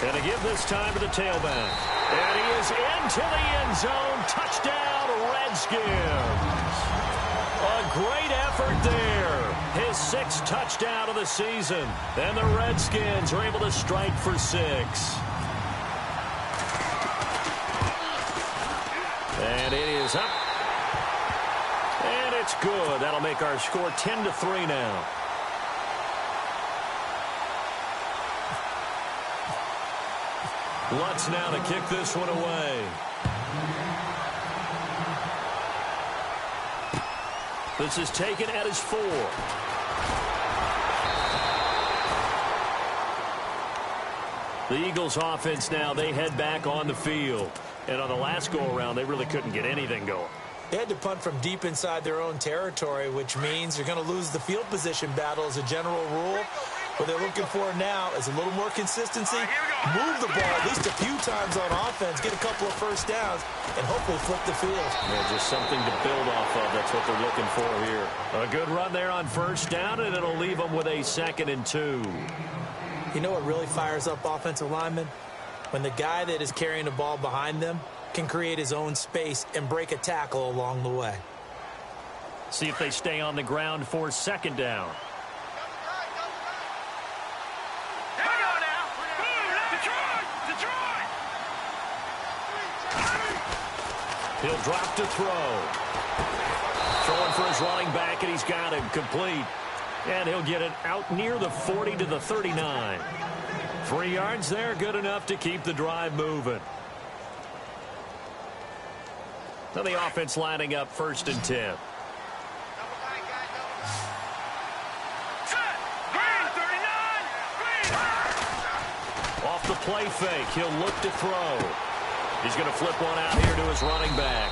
Speaker 2: And to give this time to the tailback. And he is into the end zone. Touchdown, Redskins. A great effort there. His 6th touchdown of the season. And the Redskins are able to strike for 6. And it is up. And it's good. That'll make our score 10-3 now. Lutz now to kick this one away. This is taken at his 4. The Eagles offense now, they head back on the field. And on the last go-around, they really couldn't get anything going.
Speaker 3: They had to punt from deep inside their own territory, which means you're going to lose the field position battle as a general rule. What they're looking for now is a little more consistency, move the ball at least a few times on offense, get a couple of first downs, and hopefully flip the field.
Speaker 2: Yeah, just something to build off of. That's what they're looking for here. A good run there on first down, and it'll leave them with a 2nd and 2.
Speaker 3: You know what really fires up offensive linemen? When the guy that is carrying the ball behind them can create his own space and break a tackle along the way.
Speaker 2: See if they stay on the ground for 2nd down.
Speaker 4: Here we go now. Detroit.
Speaker 2: He'll drop to throw. Throwing for his running back, and he's got him complete. And he'll get it out near the 40 to the 39. 3 yards there, good enough to keep the drive moving. Now the offense lining up 1st and 10. Off the play fake, he'll look to throw. He's going to flip one out here to his running back.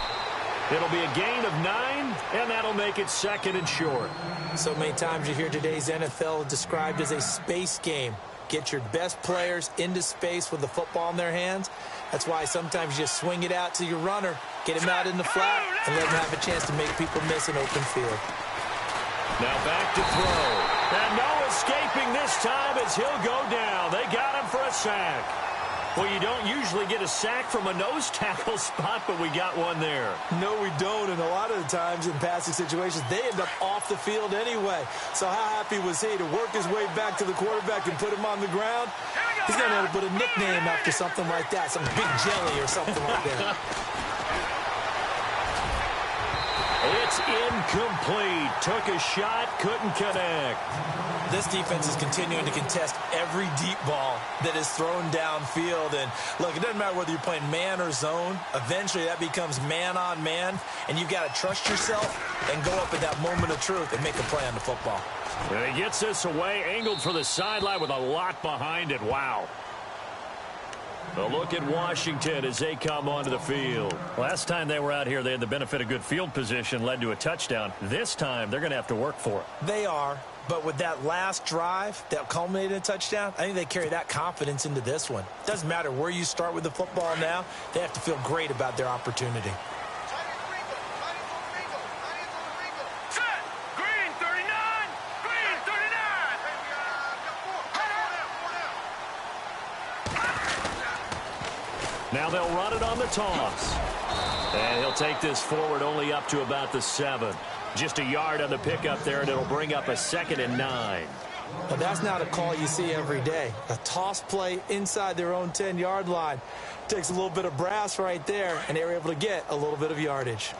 Speaker 2: It'll be a gain of 9, and that'll make it 2nd and short.
Speaker 3: So many times you hear today's NFL described as a space game. Get your best players into space with the football in their hands. That's why sometimes you just swing it out to your runner, get him out in the flat, and let him have a chance to make people miss an open field.
Speaker 2: Now back to throw. And no escaping this time as he'll go down. They got him for a sack. Well, you don't usually get a sack from a nose tackle spot, but we got one there.
Speaker 3: No, we don't, and a lot of the times in passing situations, they end up off the field anyway. So how happy was he to work his way back to the quarterback and put him on the ground? He's going to have to put a nickname after something like that, some Big Jelly or something like that.
Speaker 2: It's incomplete. Took a shot, couldn't connect.
Speaker 3: This defense is continuing to contest every deep ball that is thrown downfield. And, look, it doesn't matter whether you're playing man or zone. Eventually, that becomes man-on-man, and you've got to trust yourself and go up at that moment of truth and make a play on the football.
Speaker 2: And he gets this away, angled for the sideline with a lot behind it. Wow. A look at Washington as they come onto the field. Last time they were out here, they had the benefit of good field position, led to a touchdown. This time, they're going to have to work for it.
Speaker 3: They are, but with that last drive that culminated in a touchdown, I think they carry that confidence into this one. Doesn't matter where you start with the football now, they have to feel great about their opportunity.
Speaker 2: Now they'll run it on the toss. And he'll take this forward only up to about the 7. Just a yard on the pickup there, and it'll bring up a 2nd and 9.
Speaker 3: Well, that's not a call you see every day. A toss play inside their own 10-yard line. Takes a little bit of brass right there, and they were able to get a little bit of yardage.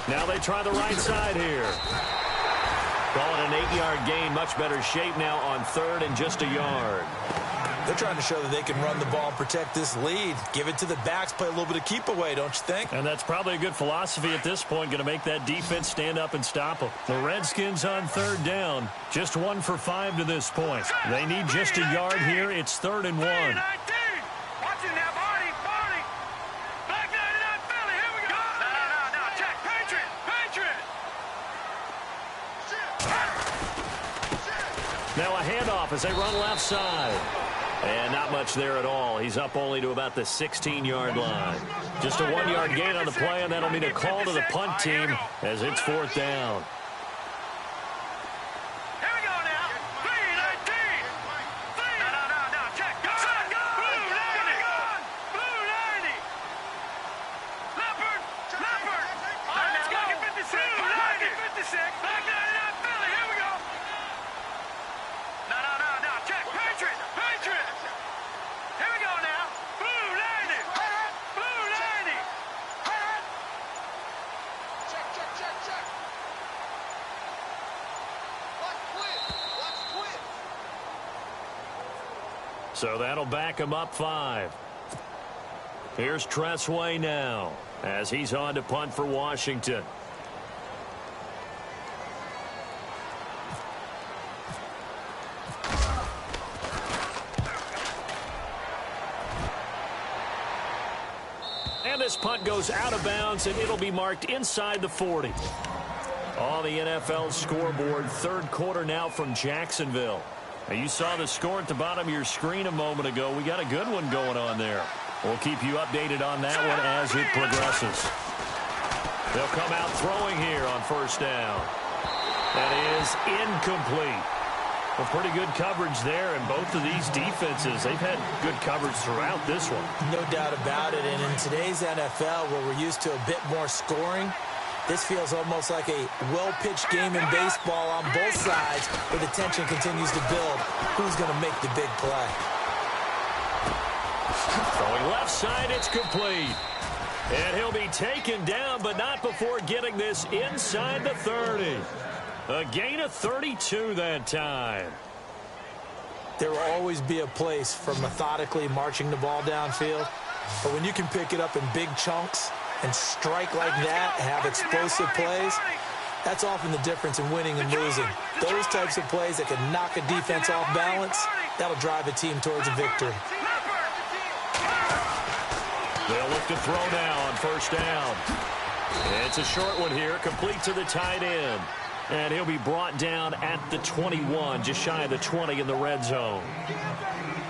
Speaker 2: Now they try the right side here. Call it an 8-yard gain. Much better shape now on 3rd and just a yard.
Speaker 3: They're trying to show that they can run the ball and protect this lead. Give it to the backs, play a little bit of keep away, don't you think?
Speaker 2: And that's probably a good philosophy at this point. Going to make that defense stand up and stop them. The Redskins on 3rd down. Just 1 for 5 to this point. They need just a yard here. It's 3rd and 1. Now a handoff as they run left side. And not much there at all. He's up only to about the 16-yard line. Just a 1-yard gain on the play, and that'll mean a call to the punt team as it's 4th down. So that'll back him up 5. Here's Tressway now as he's on to punt for Washington. And this punt goes out of bounds, and it'll be marked inside the 40. On the NFL scoreboard, 3rd quarter now from Jacksonville. Now, you saw the score at the bottom of your screen a moment ago. We got a good one going on there. We'll keep you updated on that one as it progresses. They'll come out throwing here on 1st down. That is incomplete. Well, pretty good coverage there, and both of these defenses, they've had good coverage throughout this one.
Speaker 3: No doubt about it, and in today's NFL, where we're used to a bit more scoring, this feels almost like a well-pitched game in baseball on both sides where the tension continues to build. Who's going to make the big play?
Speaker 2: Throwing left side, it's complete. And he'll be taken down, but not before getting this inside the 30. A gain of 32 that time.
Speaker 3: There will always be a place for methodically marching the ball downfield, but when you can pick it up in big chunks and strike like that, have explosive plays, that's often the difference in winning and losing. Those types of plays that can knock a defense off balance, that'll drive a team towards a victory.
Speaker 2: They'll look to throw now on 1st down. It's a short one here, complete to the tight end. And he'll be brought down at the 21, just shy of the 20 in the red zone.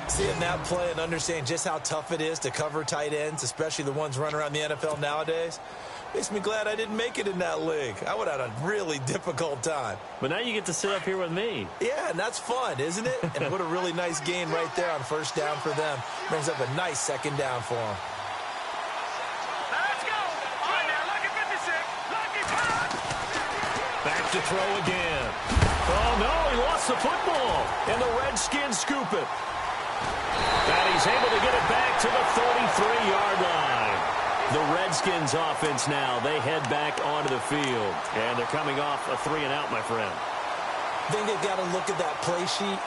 Speaker 3: Seeing that play and understanding just how tough it is to cover tight ends, especially the ones running around the NFL nowadays, makes me glad I didn't make it in that league. I would have had a really difficult time.
Speaker 2: But now you get to sit up here with me.
Speaker 3: Yeah, and that's fun, isn't it? And what a really nice gain right there on 1st down for them. Brings up a nice 2nd down for them.
Speaker 4: Let's go. All right, now, lucky 56. Lucky pass.
Speaker 2: Back to throw again. Oh, no, he lost the football. And the Redskins scoop it. And he's able to get it back to the 33-yard line. The Redskins offense now, they head back onto the field. And they're coming off a 3-and-out, my friend.
Speaker 3: I think they've got to look at that play sheet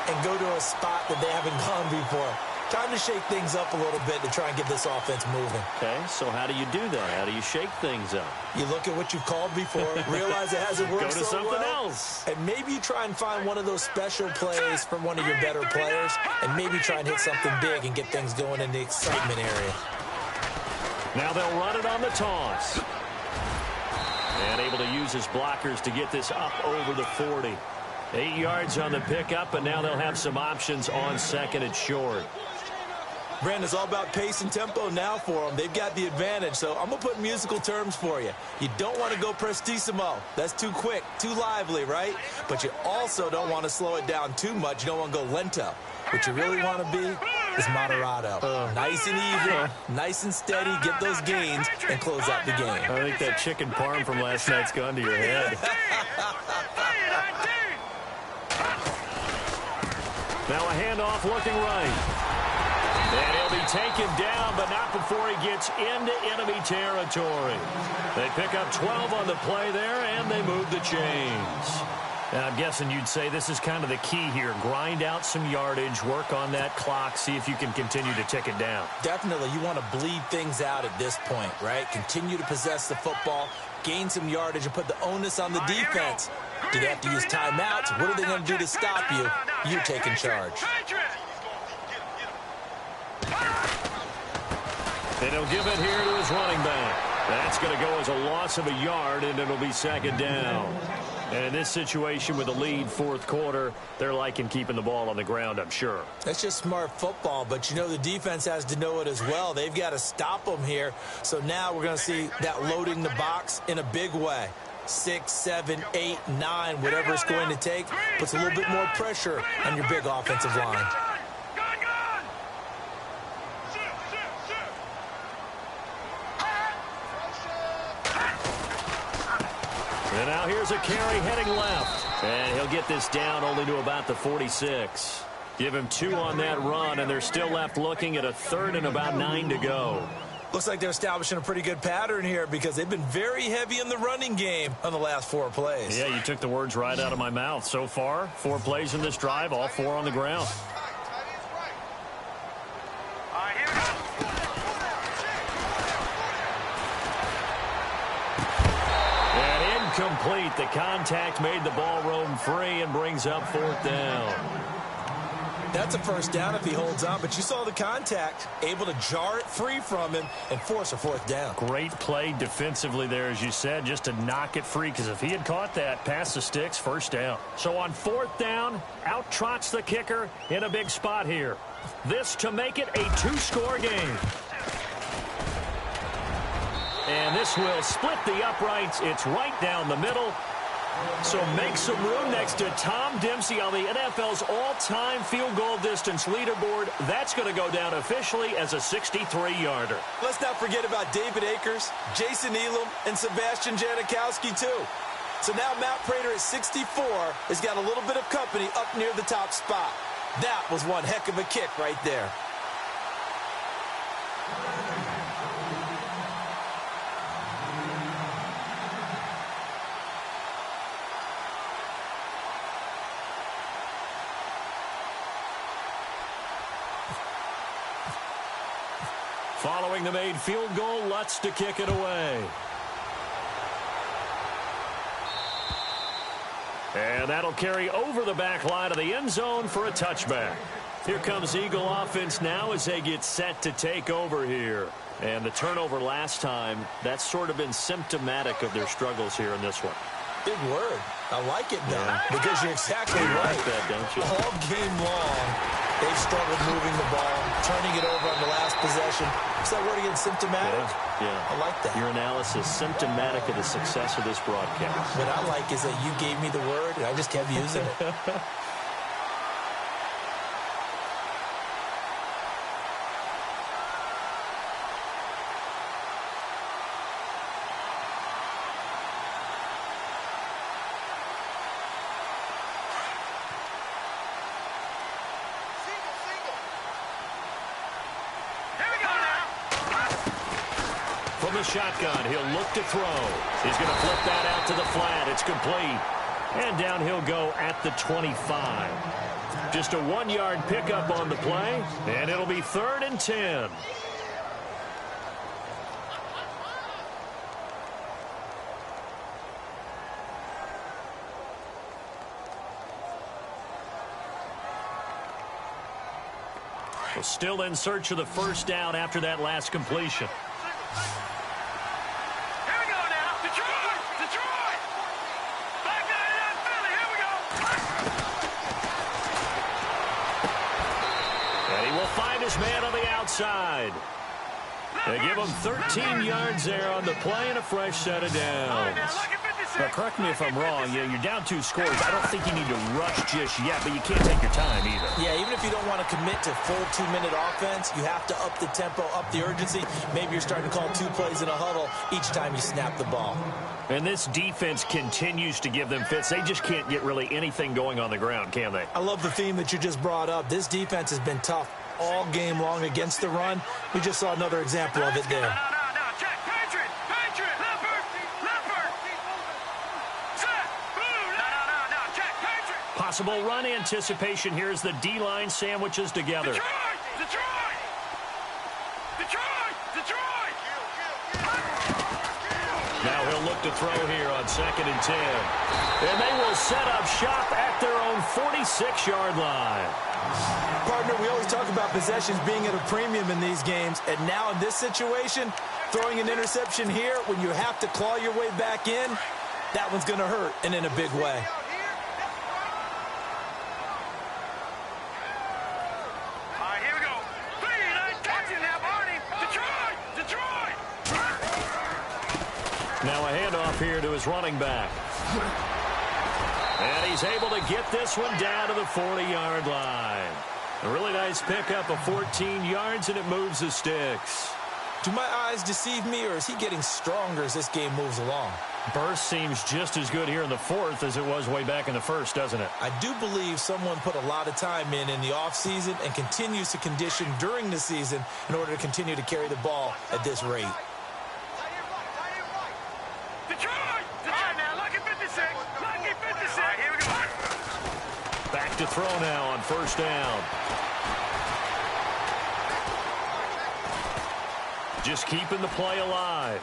Speaker 3: and go to a spot that they haven't gone before. Time to shake things up a little bit to try and get this offense moving.
Speaker 2: Okay, so how do you do that? How do you shake things up?
Speaker 3: You look at what you've called before, realize it hasn't worked
Speaker 2: Go to
Speaker 3: so
Speaker 2: something
Speaker 3: well,
Speaker 2: else.
Speaker 3: and maybe you try and find one of those special plays from one of your better players, and maybe try and hit something big and get things going in the excitement area.
Speaker 2: Now they'll run it on the toss. And able to use his blockers to get this up over the 40. 8 yards on the pickup, and now they'll have some options on second and short.
Speaker 3: Brandon, it's all about pace and tempo now for them. They've got the advantage, so I'm going to put musical terms for you. You don't want to go prestissimo. That's too quick, too lively, right? But you also don't want to slow it down too much. You don't want to go lento. What you really want to be is moderato. Nice and even, nice and steady, get those gains, and close out the game.
Speaker 2: I think that chicken parm from last night's gone to your head. Now a handoff looking right. And he'll be taken down, but not before he gets into enemy territory. They pick up 12 on the play there, and they move the chains. Now, I'm guessing you'd say this is kind of the key here. Grind out some yardage, work on that clock, see if you can continue to tick it down.
Speaker 3: Definitely. You want to bleed things out at this point, right? Continue to possess the football, gain some yardage, and put the onus on the defense. Do they have to use timeouts? What are they going to do to stop you? You're taking charge.
Speaker 2: And he'll give it here to his running back. That's going to go as a loss of a yard, and it'll be second down. And in this situation with a lead fourth quarter, they're liking keeping the ball on the ground, I'm sure.
Speaker 3: That's just smart football, but you know the defense has to know it as well. They've got to stop them here. So now we're going to see that loading the box in a big way. 6, 7, 8, 9, whatever it's going to take, puts a little bit more pressure on your big offensive line.
Speaker 2: And now here's a carry heading left. And he'll get this down only to about the 46. Give him 2 on that run, and they're still left looking at a third and about 9 to go.
Speaker 3: Looks like they're establishing a pretty good pattern here because they've been very heavy in the running game on the last 4 plays.
Speaker 2: Yeah, you took the words right out of my mouth. So far, 4 plays in this drive, all 4 on the ground. Complete. The contact made the ball roam free and brings up 4th down.
Speaker 3: That's a first down if he holds on, but you saw the contact, able to jar it free from him and force a 4th down.
Speaker 2: Great play defensively there, as you said, just to knock it free, because if he had caught that, past the sticks, first down. So on 4th down, out trots the kicker in a big spot here. This to make it a 2-score game. And this will split the uprights. It's right down the middle. So make some room next to Tom Dempsey on the NFL's all-time field goal distance leaderboard. That's going to go down officially as a 63-yarder.
Speaker 3: Let's not forget about David Akers, Jason Elam, and Sebastian Janikowski, too. So now Matt Prater at 64 has got a little bit of company up near the top spot. That was one heck of a kick right there.
Speaker 2: Following the made field goal, Lutz to kick it away. And that'll carry over the back line of the end zone for a touchback. Here comes Eagle offense now as they get set to take over here. And the turnover last time, that's sort of been symptomatic of their struggles here in this one.
Speaker 3: Big word. I like it, though,
Speaker 2: yeah.
Speaker 3: Because you're exactly right.
Speaker 2: Like that, don't you?
Speaker 3: All game long, they've struggled moving the ball, turning it over on the last possession. Is that word again, symptomatic?
Speaker 2: Yeah.
Speaker 3: I like that.
Speaker 2: Your analysis, symptomatic of the success of this broadcast.
Speaker 3: What I like is that you gave me the word, and I just kept using it.
Speaker 2: From the shotgun, he'll look to throw. He's going to flip that out to the flat. It's complete. And down he'll go at the 25. Just a 1-yard pickup on the play, and it'll be 3rd and 10. Well, still in search of the first down after that last completion.
Speaker 4: Here we go now. Detroit! Detroit! Back 99 Philly. Here we go.
Speaker 2: And he will find his man on the outside. They give him 13 yards there on the play and a fresh set of downs. Now, correct me if I'm wrong. You're down 2 scores. I don't think you need to rush just yet, but you can't take your time either.
Speaker 3: Yeah, even if you don't want to commit to full 2-minute offense, you have to up the tempo, up the urgency. Maybe you're starting to call 2 plays in a huddle each time you snap the ball.
Speaker 2: And this defense continues to give them fits. They just can't get really anything going on the ground, can they?
Speaker 3: I love the theme that you just brought up. This defense has been tough all game long against the run. We just saw another example of it there.
Speaker 4: No. Check. Patriot. Leopard. Set. Boom. No. Check. Patriot.
Speaker 2: Possible run anticipation here as the D-line sandwiches together.
Speaker 4: Detroit.
Speaker 2: Now he'll look to throw here on 2nd and 10. And they will set up shop at their own 46-yard line.
Speaker 3: Partner, we always talk about possessions being at a premium in these games, and now in this situation, throwing an interception here when you have to claw your way back in, that one's going to hurt, and in a big way.
Speaker 4: All right, here we go. 3-9 catching now, Barney. Detroit.
Speaker 2: Now a handoff here to his running back. And he's able to get this one down to the 40-yard line. A really nice pickup of 14 yards, and it moves the sticks.
Speaker 3: Do my eyes deceive me, or is he getting stronger as this game moves along?
Speaker 2: Burst seems just as good here in the 4th as it was way back in the 1st, doesn't it?
Speaker 3: I do believe someone put a lot of time in the offseason and continues to condition during the season in order to continue to carry the ball at this rate.
Speaker 4: Detroit. Now, lucky 56. All right, here we go.
Speaker 2: Back to throw now on 1st down. Just keeping the play alive.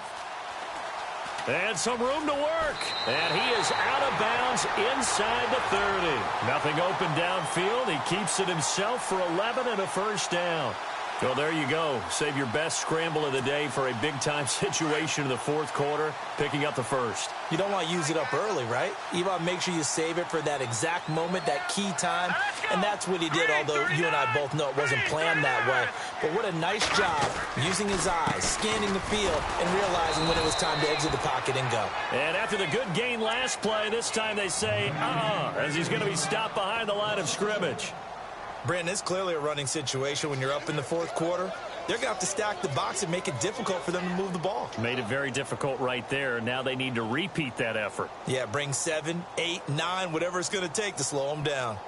Speaker 2: And some room to work. And he is out of bounds inside the 30. Nothing open downfield. He keeps it himself for 11 and a first down. Well, there you go. Save your best scramble of the day for a big-time situation in the 4th quarter, picking up the first.
Speaker 3: You don't want to use it up early, right? You want to make sure you save it for that exact moment, that key time, and that's what he did, although you and I both know it wasn't planned that way. But what a nice job using his eyes, scanning the field, and realizing when it was time to exit the pocket and go.
Speaker 2: And after the good gain last play, this time they say, as he's going to be stopped behind the line of scrimmage.
Speaker 3: Brandon, it's clearly a running situation when you're up in the 4th quarter. They're going to have to stack the box and make it difficult for them to move the ball.
Speaker 2: Made it very difficult right there. Now they need to repeat that effort.
Speaker 3: Yeah, bring 7, 8, 9, whatever it's going to take to slow them down.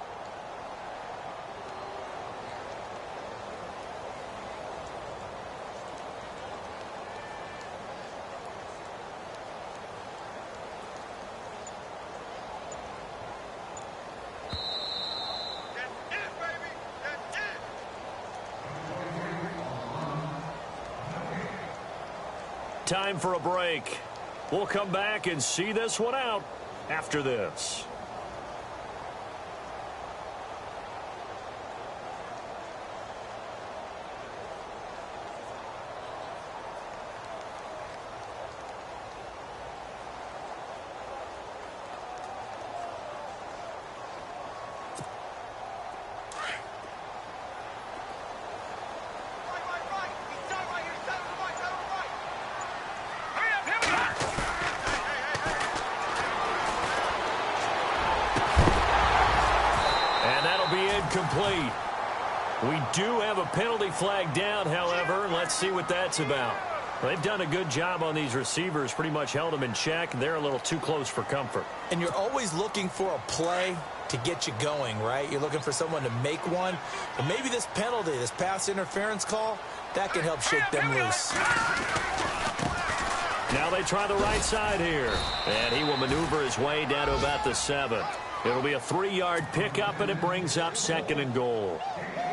Speaker 2: Time for a break. We'll come back and see this one out after this. Complete. We do have a penalty flag down, however. Let's see what that's about. They've done a good job on these receivers, pretty much held them in check. They're a little too close for comfort.
Speaker 3: And you're always looking for a play to get you going, right? You're looking for someone to make one. But maybe this penalty, this pass interference call, that can help shake them loose.
Speaker 2: Now they try the right side here. And he will maneuver his way down to about the 7. It'll be a 3-yard pickup, and it brings up 2nd and goal.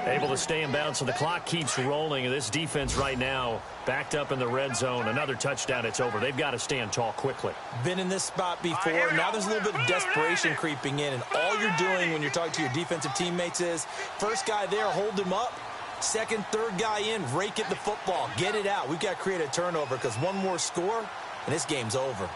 Speaker 2: Able to stay in bounds, so the clock keeps rolling. And this defense right now backed up in the red zone. Another touchdown, it's over. They've got to stand tall quickly.
Speaker 3: Been in this spot before. Now there's a little bit of desperation creeping in. And all you're doing when you're talking to your defensive teammates is, first guy there, hold him up. Second, third guy in, rake at the football. Get it out. We've got to create a turnover because one more score, and this game's over.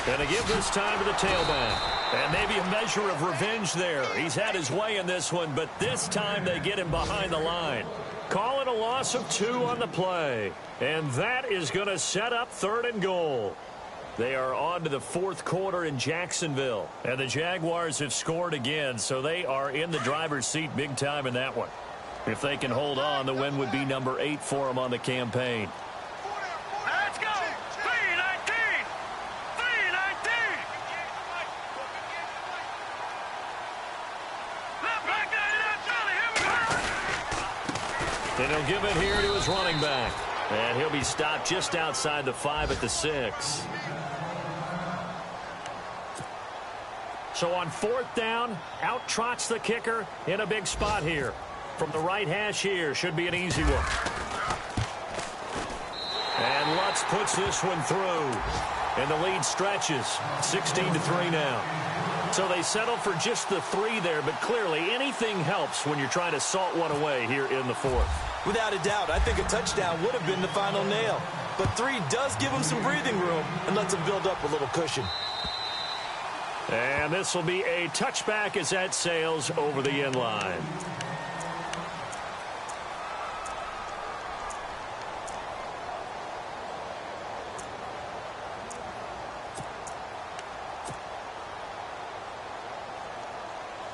Speaker 2: And they give this time to the tailback. And maybe a measure of revenge there. He's had his way in this one, but this time they get him behind the line. Call it a loss of 2 on the play. And that is going to set up 3rd and goal. They are on to the 4th quarter in Jacksonville. And the Jaguars have scored again, so they are in the driver's seat big time in that one. If they can hold on, the win would be number 8 for them on the campaign.
Speaker 4: Let's go. 319. 319. Left back there, here we go.
Speaker 2: And he'll give it here to his running back. And he'll be stopped just outside the 5 at the 6. So on 4th down, out trots the kicker in a big spot here. From the right hash here, should be an easy one. And Lutz puts this one through. And the lead stretches, 16-3 now. So they settle for just the 3 there, but clearly anything helps when you're trying to salt one away here in the 4th.
Speaker 3: Without a doubt, I think a touchdown would have been the final nail. But 3 does give them some breathing room and lets them build up a little cushion.
Speaker 2: And this will be a touchback as that sails over the end line.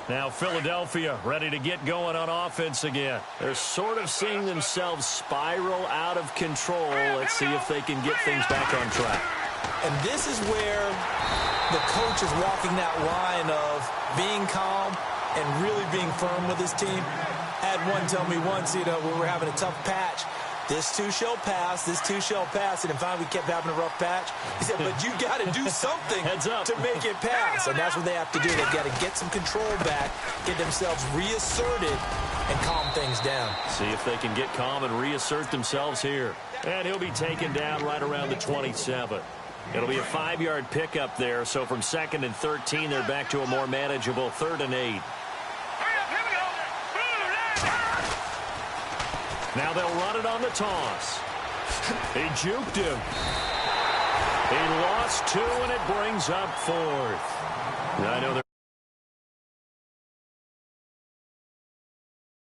Speaker 2: Now Philadelphia ready to get going on offense again. They're sort of seeing themselves spiral out of control. Let's see if they can get things back on track.
Speaker 3: And this is where the coach is walking that line of being calm and really being firm with his team. I had one tell me once, when we were having a tough patch, this too shall pass, this too shall pass. And finally we kept having a rough patch. He said, but you got to do something to make it pass. And that's what they have to do. They've got to get some control back, get themselves reasserted, and calm things down.
Speaker 2: See if they can get calm and reassert themselves here. And he'll be taken down right around the 27. It'll be a 5-yard pickup there. So from 2nd and 13, they're back to a more manageable 3rd and 8. Now they'll run it on the toss. He juked him. He lost 2, and it brings up 4th. I know they're